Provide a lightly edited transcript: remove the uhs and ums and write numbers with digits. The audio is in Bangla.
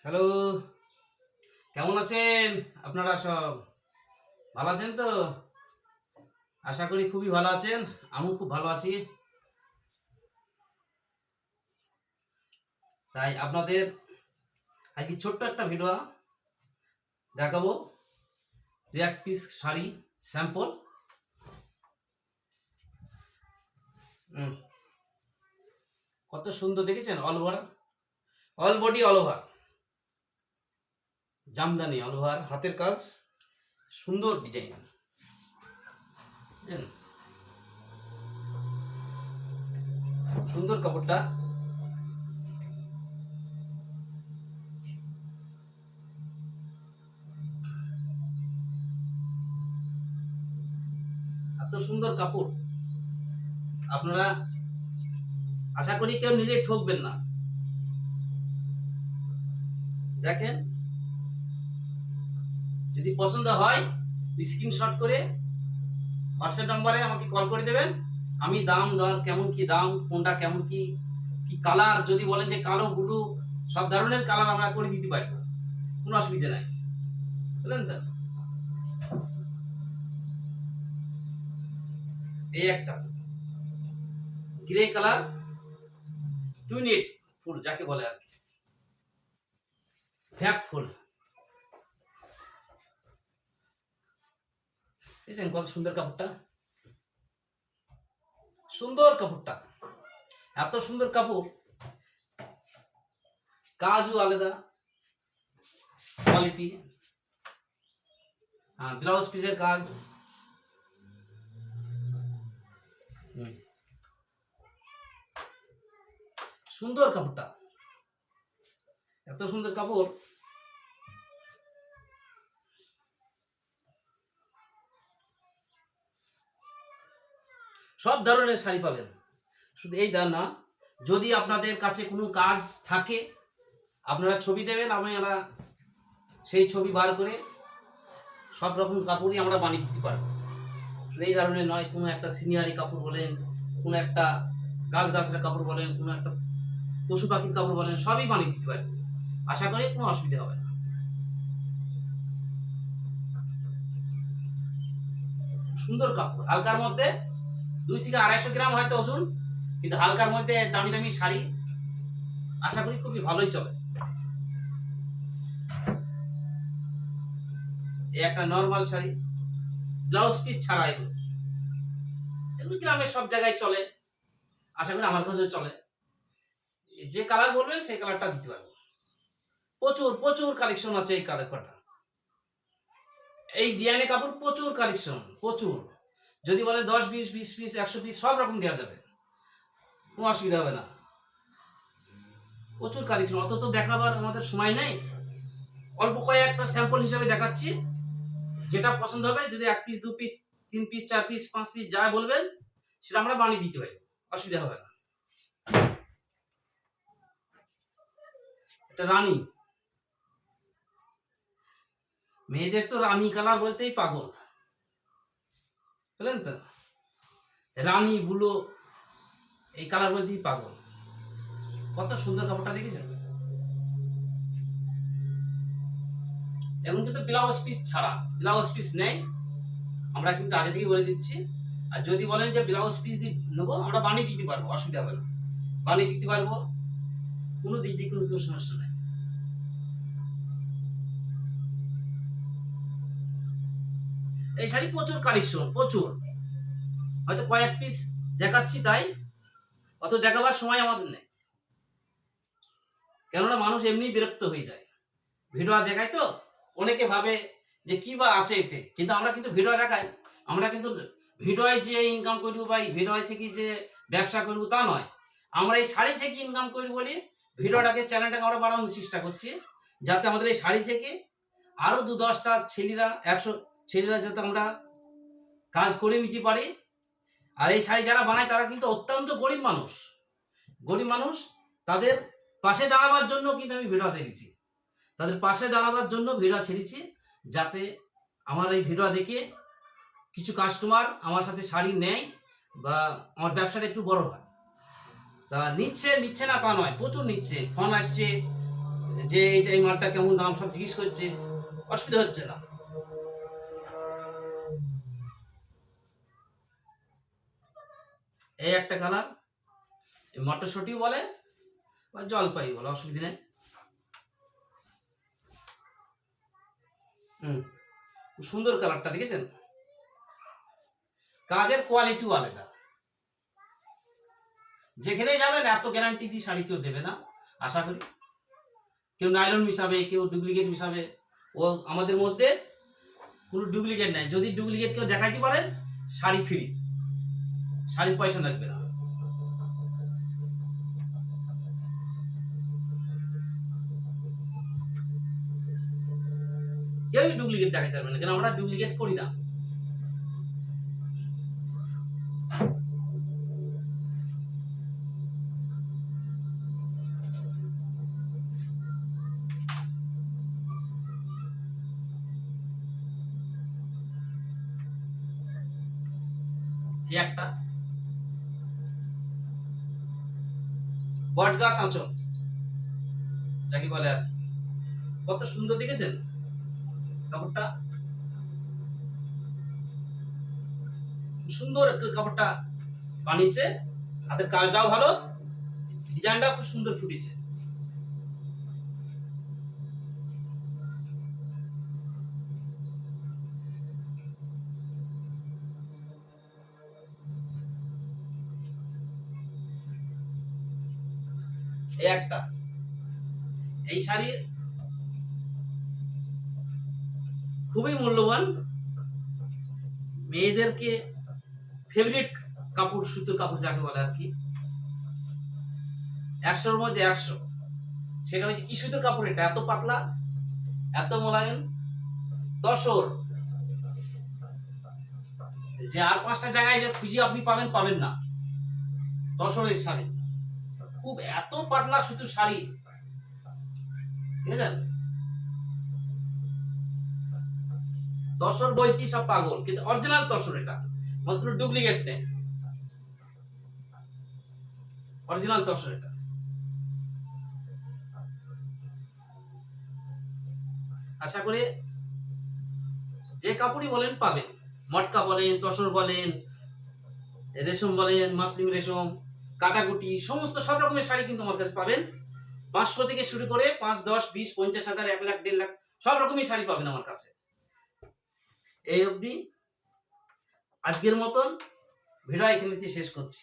হ্যালো, কেমন আছেন আপনারা সব? ভালো আছেন তো? আশা করি খুবই ভালো আছেন। আমিও খুব ভালো আছি। তাই আপনাদের আজকে ছোট্ট একটা ভিডিও দেখাবো। ২-১ পিস শাড়ি স্যাম্পল। কত সুন্দর দেখেছেন? All over, all body, all over Jamdani, all over হাতের কাজ, সুন্দর ডিজাইন। সুন্দর কাপড়টা। এত সুন্দর কাপড়, আপনারা আশা করি কেউ নিজে ঠকবেন না। দেখেন, যদি পছন্দ হয় স্ক্রিনশট করে হোয়াটসঅ্যাপ নাম্বারে আমাকে কল করে দেবেন। আমি দাম দর, কেমন কি দাম, কোনটা কেমন কি কি কালার, যদি বলেন যে কালো ব্লু, সব ধরনের কালার আমরা করে দিতে পারি, কোনো অসুবিধা নাই। বুঝলেন তো? এই একটা গ্রে কালার টুইনেট ফুল যাকে বলে আর কি, ফ্যাক ফুল। দেখছেন কত সুন্দর কাপড়টা? সুন্দর কাপড়টা, এত সুন্দর কাপড়, কাজও আলাদা কোয়ালিটি, ব্লাউজ পিসের কাজ। সুন্দর কাপড়টা, এত সুন্দর কাপড়। সব ধরনের শাড়ি পাবেন, শুধু এই দাম না। যদি আপনাদের কাছে কোনো কাজ থাকে আপনারা ছবি দেবেন, আমরা সেই ছবি বার করে সব রকম কাপড়ই আমরা বানিয়ে দিতে পারবো। এই ধরনের নয়, কোনো একটা সিনিয়ারি কাপড় বলেন, কোনো একটা গাছগাছরা কাপড় বলেন, কোনো একটা পশু পাখির কাপড় বলেন, সবই বানিয়ে দিতে পারবো। আশা করি কোনো অসুবিধা হবে না। সুন্দর কাপড়, হালকার মধ্যে 2 থেকে 250 গ্রাম হয়তো ওজন, কিন্তু হালকার মধ্যে দামি দামি শাড়ি আশা করি খুবই ভালোই চলে। এই একটা নর্মাল শাড়ি, ব্লাউজ পিস ছাড়া, এগুলো এগুলো গ্রামের সব জায়গায় চলে, আশা করি আমার কাছেও চলে। যে কালার বলবেন সেই কালারটা দিতে পারবো। প্রচুর প্রচুর কালেকশন আছে এই কালারটা। এই ডিজাইনের কাপড় প্রচুর কালেকশন, প্রচুর। যদি বলে 10 20 20 পিস 100 পিস সব রকম দেওয়া যাবে, কোনো অসুবিধা হবে না। প্রচুর কালেকশন, অত তো দেখাবার আমাদের সময় নেই। অল্প কয়েকটা স্যাম্পল হিসাবে দেখাচ্ছি। যেটা পছন্দ হবে, যদি 1 piece 2 piece 3 piece 4 piece 5 piece যা বলবেন সেটা আমরা বানিয়ে দিতে পারি, অসুবিধা হবে না। এটা রানী, মেয়েদের তো রানী কালার বলতেই পাগল, বুঝলেন তো? রানী বুলো এই কালার বলতেই পাগল। কত সুন্দর কাপড়টা দেখেছেন? এখন কিন্তু ব্লাউজ পিস ছাড়া, ব্লাউজ পিস নেই, আমরা কিন্তু আগে থেকে বলে দিচ্ছি। আর যদি বলেন যে ব্লাউজ পিস দিয়ে নেবো, আমরা বানিয়ে দিতে পারবো, অসুবিধা হবে না, বানিয়ে দিতে পারবো, কোনো দিক দিয়ে কোনো সমস্যা নেই। এই শাড়ি প্রচুর কালেকশন, প্রচুর। হয়তো কয়েক পিস দেখাচ্ছি, তাই অত দেখাবার সময় আমাদের নেই, কেননা মানুষ এমনি বিরক্ত হয়ে যায়। ভিডিও দেখায় তো অনেকে ভাবে যে কি বা আছে এতে, কিন্তু আমরা কিন্তু ভিডিও দেখাই। আমরা কিন্তু ভিডিওয় যে ইনকাম করবো বা ভিডিও থেকে যে ব্যবসা করবো তা নয়, আমরা এই শাড়ি থেকে ইনকাম করি বলে ভিডিওটাকে, চ্যানেলটাকে আমরা বাড়ানোর চেষ্টা করছি, যাতে আমাদের এই শাড়ি থেকে আরো 2-10টা ছেলেরা, 100 ছেলেরা যাতে আমরা কাজ করে নিতে পারি। আর এই শাড়ি যারা বানায় তারা কিন্তু অত্যন্ত গরিব মানুষ, গরিব মানুষ। তাদের পাশে দাঁড়াবার জন্য কিন্তু আমি ভিডিওতে দিচ্ছি, তাদের পাশে দাঁড়াবার জন্য ভিডিও ছেড়েছি, যাতে আমার এই ভিডিও দেখে কিছু কাস্টমার আমার সাথে শাড়ি নেয় বা আমার ব্যবসাটা একটু বড় হয়। তা নিচ্ছে না তা নয়, প্রচুর নিচ্ছে, ফোন আসছে, যে এই মালটা কেমন দাম সব জিজ্ঞেস করছে, অসুবিধা হচ্ছে না। এই একটা কালার, মটরশুঁটিও বলে বা জলপাই বলে, অসুবিধা নেই। সুন্দর কালারটা দেখেছেন, কাজের কোয়ালিটিও আলাদা। যেখানে যাবেন এত গ্যারান্টি দিয়ে শাড়ি কেউ দেবে না আশা করি। কেউ নাইলন মিশাবে, কেউ ডুপ্লিকেট মিশাবে, ও আমাদের মধ্যে কোনো ডুপ্লিকেট নাই। যদি ডুপ্লিকেট কেউ দেখাইতে পারেন, শাড়ি ফ্রি, শাড়ির পয়সা লাগবে না। কেউই ডুপ্লিকেট দেখাইতে পারবে না, কেন আমরা ডুপ্লিকেট করি না। এই একটা বট গাছ আঁচল যাকে বলে, আর কত সুন্দর দেখেছেন কাপড়টা, সুন্দর কাপড়টা বানিয়েছে, হাতের কাজটাও ভালো, ডিজাইনটাও খুব সুন্দর ফুটেছে। এই একটা, এই শাড়ি খুবই মূল্যবান, মেয়েদেরকে ফেভারিট কাপড়, সুতির কাপড় যাকে বলে আর কি, 100-র মধ্যে 100। সেটা হচ্ছে কি সুতির কাপড়, এটা এত পাতলা, এত মোলায়েম, তসর, যে আর 5টা জায়গায় যে খুঁজে আপনি পাবেন না। তসরের শাড়ি, খুব এত পাতলা সুতির শাড়ি, বুঝলেন? তসর বইটি সব পাগল, কিন্তু অরিজিনাল তসর এটা, মাত্র ডুপ্লিকেট নেই, অরিজিনাল তসর এটা। আশা করি যে কাপড়ই বলেন পাবেন, মটকা বলেন, তসর বলেন, রেশম বলেন, মাসলিম রেশম, কাটাকুটি, সমস্ত সব রকমের শাড়ি কিন্তু আমার কাছে পাবেন। 500 থেকে শুরু করে 5, 10, 20, 50,000, 1 লাখ, 1.5 লাখ সব রকমের শাড়ি পাবেন আমার কাছে। এই অবধি আজকের মতন ভিডিও এখানে শেষ করছি।